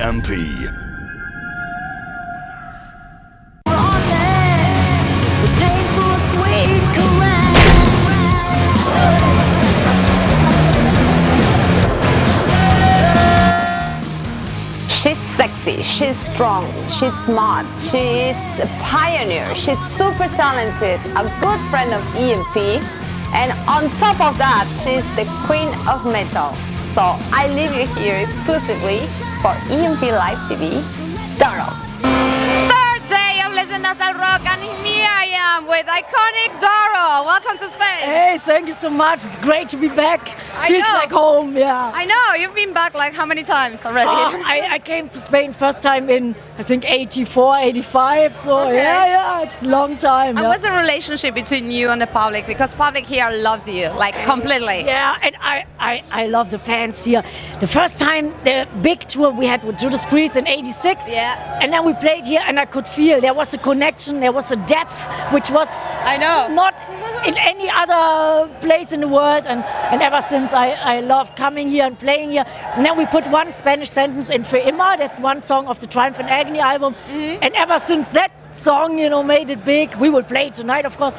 EMP. She's sexy, she's strong, she's smart, she's a pioneer, she's super talented, a good friend of EMP, and on top of that, she's the queen of metal. So I leave you here exclusively for EMP Live TV, Doro. Third day of Leyendas del Rock, and here I am with iconic Doro. Welcome to Spain. Hey, thank you so much. It's great to be back. Feels like home, yeah. I know, you've been back like how many times already? I came to Spain first time in, I think, 84, 85, so Okay. yeah, it's a long time. And yeah. what's the relationship between you and the public? Because public here loves you, like completely. Yeah, and I love the fans here. The first time, the big tour we had with Judas Priest in 86, Yeah. and then we played here and I could feel there was a connection, there was a depth, which was I know. not in any other place in the world, and ever since I loved coming here and playing here. And then we put one Spanish sentence in Für Immer, that's one song of the Triumph and Agony album, and ever since that song, you know, made it big. We will play it tonight, of course.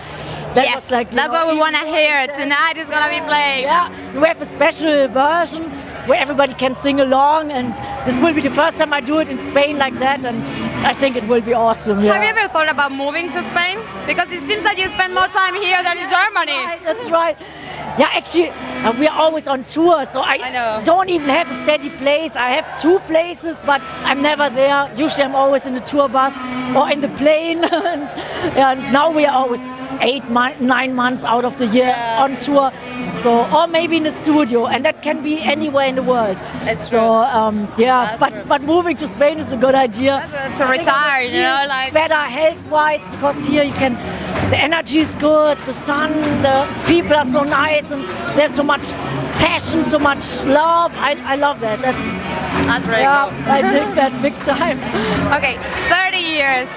That Yes, was like, that's what we want to hear. Tonight is going to be playing. yeah, we have a special version where everybody can sing along, and this will be the first time I do it in Spain like that, and I think it will be awesome. Yeah. Have you ever thought about moving to Spain? Because it seems that you spend more time here than in Germany. Right, that's right. Yeah, actually, we are always on tour, so I know. don't even have a steady place. I have two places, but I'm never there. Usually I'm always in the tour bus or in the plane. And now we are always 9 months out of the year on tour. So, or maybe in the studio, and that can be anywhere in the world. It's so, yeah, That's true. but moving to Spain is a good idea. To retire, you know, like. Better health-wise, because here you can, the energy is good, the sun, the people are so nice, and there's so much passion, so much love. I love that. That's very yeah, cool. I take that big time. Okay, 30 years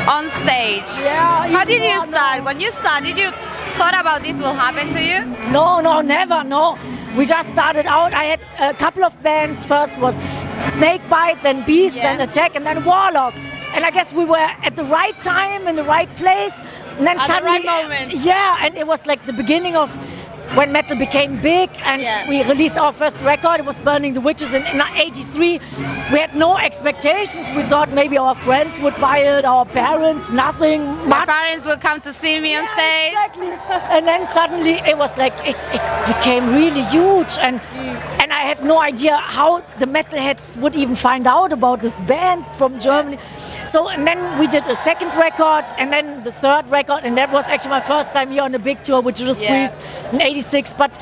on stage. Yeah. How did you even more start? now. When you started, you thought about this will happen to you? No, never, no. We just started out. I had a couple of bands. First was Snakebite, then Beast, Yeah. then Attack, and then Warlock. And I guess we were at the right time, in the right place. And then At the suddenly, right moment. Yeah, and it was like the beginning of when metal became big, and Yeah. we released our first record. It was Burning the Witches in 83. We had no expectations. We thought maybe our friends would buy it, our parents, nothing My much. parents will come to see me on Yeah, stage. exactly. And then suddenly it was like it became really huge, and I had no idea how the metalheads would even find out about this band from Germany. So, and then we did a second record, and then the third record, and that was actually my first time here on a big tour with Judas Yeah. Priest in 86. But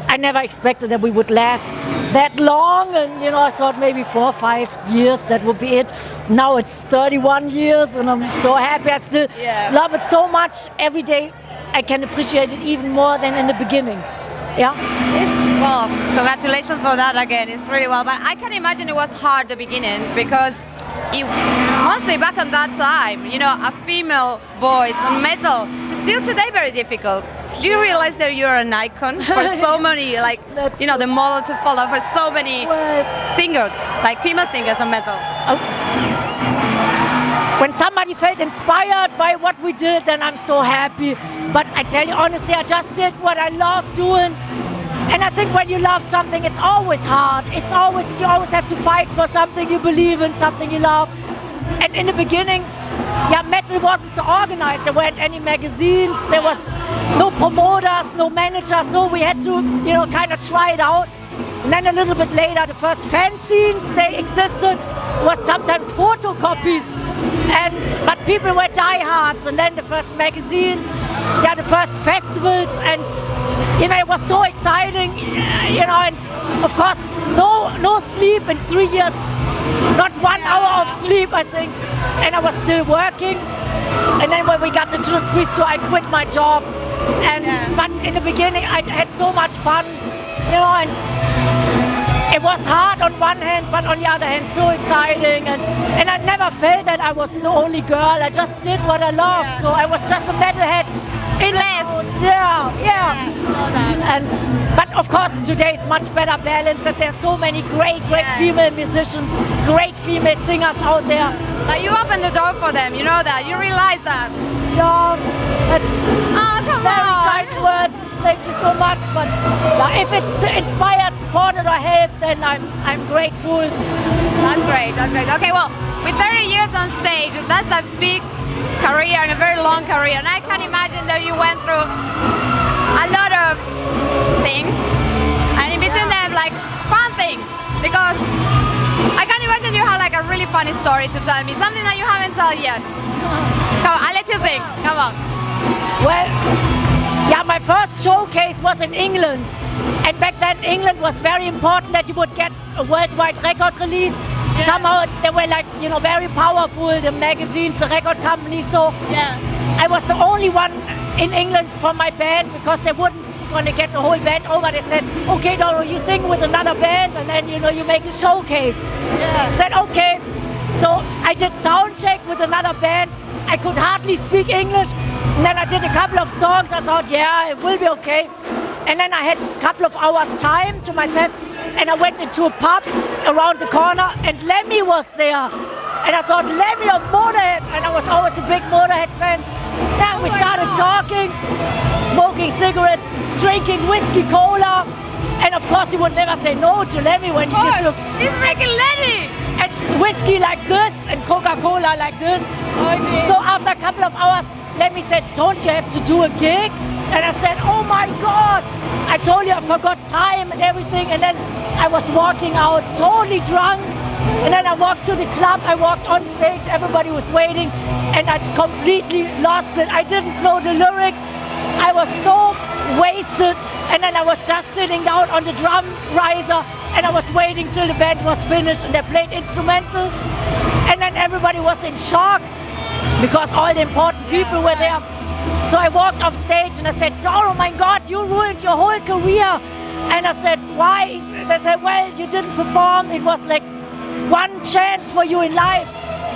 I never expected that we would last that long, and you know, I thought maybe 4 or 5 years that would be it. Now it's 31 years, and I'm so happy. I still love it so much. Every day I can appreciate it even more than in the beginning. Yeah. Well, congratulations for that again. It's really well. But I can imagine it was hard the beginning because mostly back on that time, you know, a female voice on metal is still today very difficult. Do you realize that you're an icon for so many, like, That's you know, the model to follow for so many Well, singers, like female singers on metal? when somebody felt inspired by what we did, then I'm so happy. But I tell you honestly, I just did what I love doing. And I think when you love something, it's always hard. You always have to fight for something you believe in, something you love. And in the beginning, yeah, metal wasn't so organized. There weren't any magazines, there was no promoters, no managers, so we had to, you know, kind of try it out. And then a little bit later, the first fanzines, they existed, was sometimes photocopies. But people were diehards, and then the first magazines, yeah, the first festivals, and you know, it was so exciting, you know, and of course, no sleep in 3 years, not 1 hour of sleep, I think, and I was still working. And then when we got the Judas Priest tour, I quit my job, and but in the beginning, I had so much fun, you know, and it was hard on one hand, but on the other hand, so exciting, and I never felt that I was the only girl. I just did what I loved, so I was just a metalhead. Blessed. Yeah. But of course today is much better balanced, and there's so many great Yeah. female musicians, great female singers out there. Like you opened the door for them, you know that, you realize that. Yeah, that's Oh, come very on. kind words. Thank you so much. But if it's inspired, supported, or helped, then I'm grateful. That's great, that's great. Okay, well, with 30 years on stage, that's a big career and a very long career. And I can imagine that you went through a lot of things, and in between them, like fun things. Because I can imagine you have like a really funny story to tell me, something that you haven't told yet. Come on, I'll let you think. Come on. Well, yeah, my first showcase was in England. And back then, England was very important that you would get a worldwide record release. Yeah. Somehow they were like, you know, very powerful, the magazines, the record companies. So Yeah. I was the only one in England from my band because they wouldn't want to get the whole band over. They said, okay, Doro, you sing with another band and then, you know, you make a showcase. Yeah. I said, okay. So I did sound check with another band. I could hardly speak English. And then I did a couple of songs. I thought, yeah, it will be okay. And then I had a couple of hours time to myself. And I went into a pub around the corner and Lemmy was there. And I thought, Lemmy of Motorhead. And I was always a big Motorhead fan. Then we started talking, smoking cigarettes, drinking whiskey cola. And of course, you would never say no to Lemmy when he gives you He's making Lenny. and whiskey like this and Coca-Cola like this. Okay. So after a couple of hours, Lemmy said, don't you have to do a gig? And I said, oh my God. I told you I forgot time and everything. And then I was walking out totally drunk. And then I walked to the club, I walked on stage, everybody was waiting. And I completely lost it. I didn't know the lyrics. I was so wasted. And then I was just sitting down on the drum riser and I was waiting till the band was finished and they played instrumental. And then everybody was in shock because all the important people were there. So I walked off stage and I said, Doro, my God, you ruined your whole career. And I said, why? They said, well, you didn't perform. It was like one chance for you in life.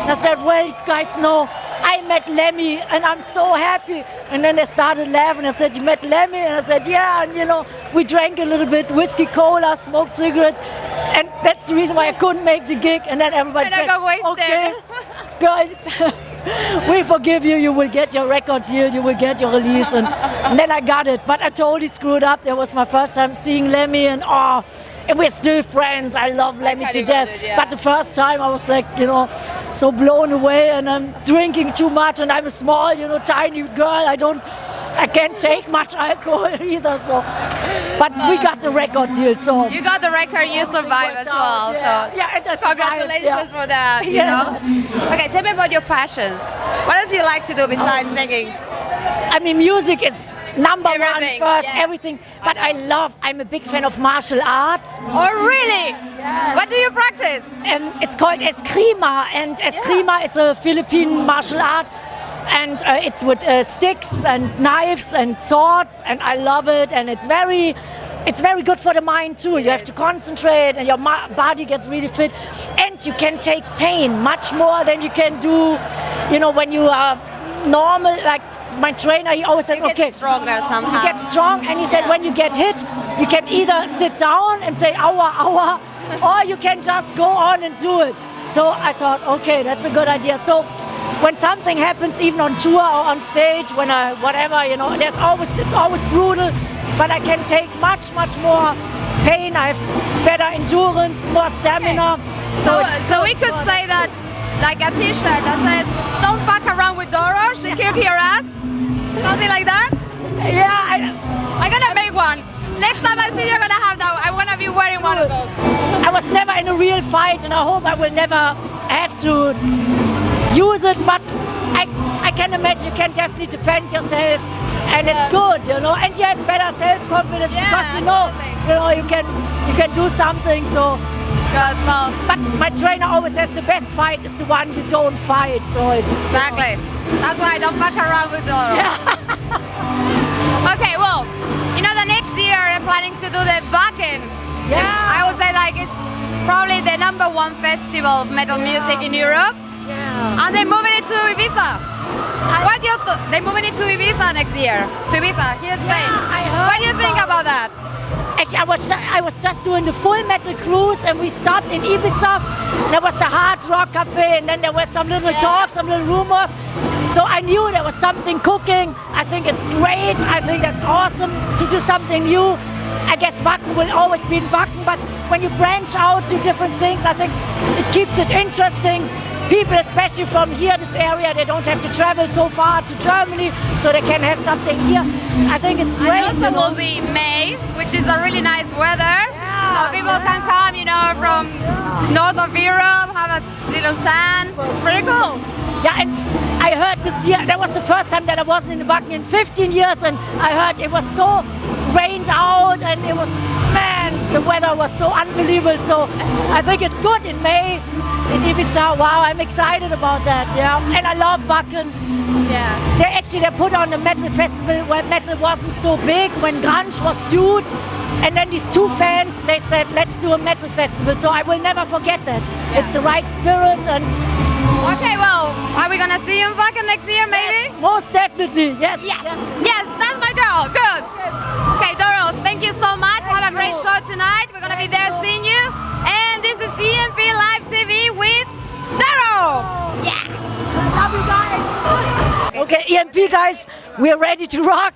And I said, well, guys, no. I met Lemmy and I'm so happy. And then they started laughing. I said, you met Lemmy? And I said, yeah. And you know, we drank a little bit, whiskey, cola, smoked cigarettes. And that's the reason why I couldn't make the gig. And then everybody And I said, got wasted. okay, girl, we forgive you. You will get your record deal. You will get your release. And then I got it. But I totally screwed up. That was my first time seeing Lemmy. And and we're still friends. I love Lemmy can to death. imagine, yeah. But the first time I was like, you know, so blown away and I'm drinking too much and I'm a small, you know, tiny girl. I can't take much alcohol either. So, but we got the record deal. So You got the record, you survived as well. Yeah. So Yeah, and I survived, congratulations yeah. for that, you Yes. know. Okay, tell me about your passions. What else do you like to do besides singing? I mean, music is number Everything, one first, yeah. everything. But I'm a big fan of martial arts. Oh, really? Yes. What do you practice? And it's called eskrima. And eskrima is a Philippine martial art. And it's with sticks and knives and swords. And I love it. And it's very good for the mind too. You have to concentrate and your body gets really fit. And you can take pain much more than you can do, you know, when you are normal, like my trainer, he always says, You get okay, stronger somehow. you get strong, and he said when you get hit, you can either sit down and say aua, aua, or you can just go on and do it. So I thought, okay, that's a good idea. So when something happens, even on tour or on stage, when whatever, you know, it's always brutal, but I can take much more pain. I have better endurance, more stamina. So we could say that, like a t-shirt that says, don't fuck around with Doro, she kick your ass. Something like that? Yeah, I'm gonna make one. Next time I see you, I'm gonna have that. I wanna be wearing one of those. I was never in a real fight, and I hope I will never have to use it, but I can imagine you can definitely defend yourself, and it's good, you know, and you have better self-confidence because you can do something. So, Good, so but my trainer always says the best fight is the one you don't fight. So it's exactly. That's why I don't fuck around with Doro. Okay, well, you know, the next year I'm planning to do the Wacken. Yeah. I would say like it's probably the #1 festival of metal music in Europe. Yeah. And they're moving it to Ibiza. They're moving it to Ibiza next year. To Ibiza, here in Spain. I heard What do you think about about that? Actually, I was just doing the full metal cruise, and we stopped in Ibiza. There was the Hard Rock Cafe, and then there was some little talk, some little rumors. So I knew there was something cooking. I think it's great. I think that's awesome to do something new. I guess Wacken will always be in Wacken, but when you branch out to different things, I think it keeps it interesting. People, especially from here, this area, they don't have to travel so far to Germany, so they can have something here. I think it's great. And also will be May, which is a really nice weather. So people can come, you know, from north of Europe, have a little tan. It's pretty cool. Yeah, and I heard this year, that was the first time that I wasn't in Wacken in 15 years, and I heard it was so rained out, and it was, man, the weather was so unbelievable. So I think it's good in May in Ibiza. Wow, I'm excited about that. Yeah, and I love Wacken. Yeah. They put on a metal festival where metal wasn't so big, when grunge was huge. And then these two fans, they said, let's do a metal festival. So I will never forget that. Yeah. It's the right spirit. And okay, well, are we gonna see you in Wacken next year, maybe? Yes, most definitely, yes. Yes, yes, that's my girl, good. Okay, Doro, thank you so much. Have a great show tonight. We're gonna be there seeing you. And this is EMP Live TV with Doro. Yeah. Love you guys. Okay, EMP guys, we're ready to rock.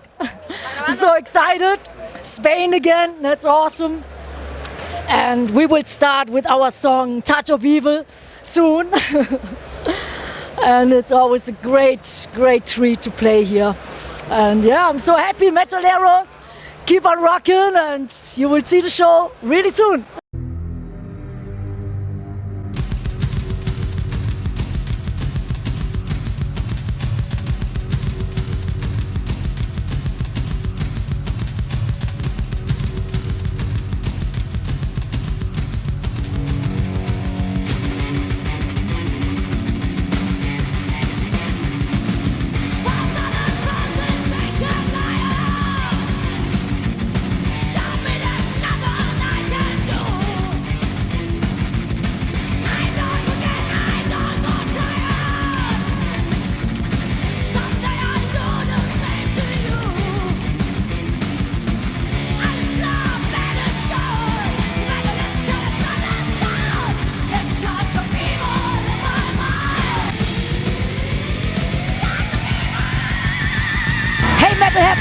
I'm so excited. Spain again, that's awesome. And we will start with our song Touch of Evil soon. And it's always a great, great treat to play here. And yeah, I'm so happy, Metaleros. Keep on rocking, and you will see the show really soon.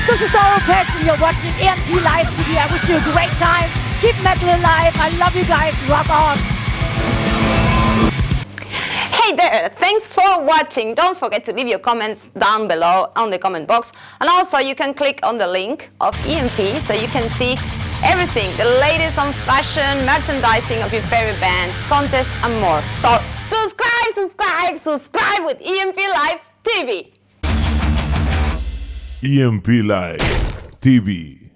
This is Doro Passion. You're watching EMP Live TV. I wish you a great time. Keep metal alive. I love you guys. Rock on. Hey there, thanks for watching. Don't forget to leave your comments down below on the comment box. And also you can click on the link of EMP so you can see everything, the latest on fashion, merchandising of your favorite bands, contests and more. So subscribe, subscribe, subscribe with EMP Live TV. EMP Live TV.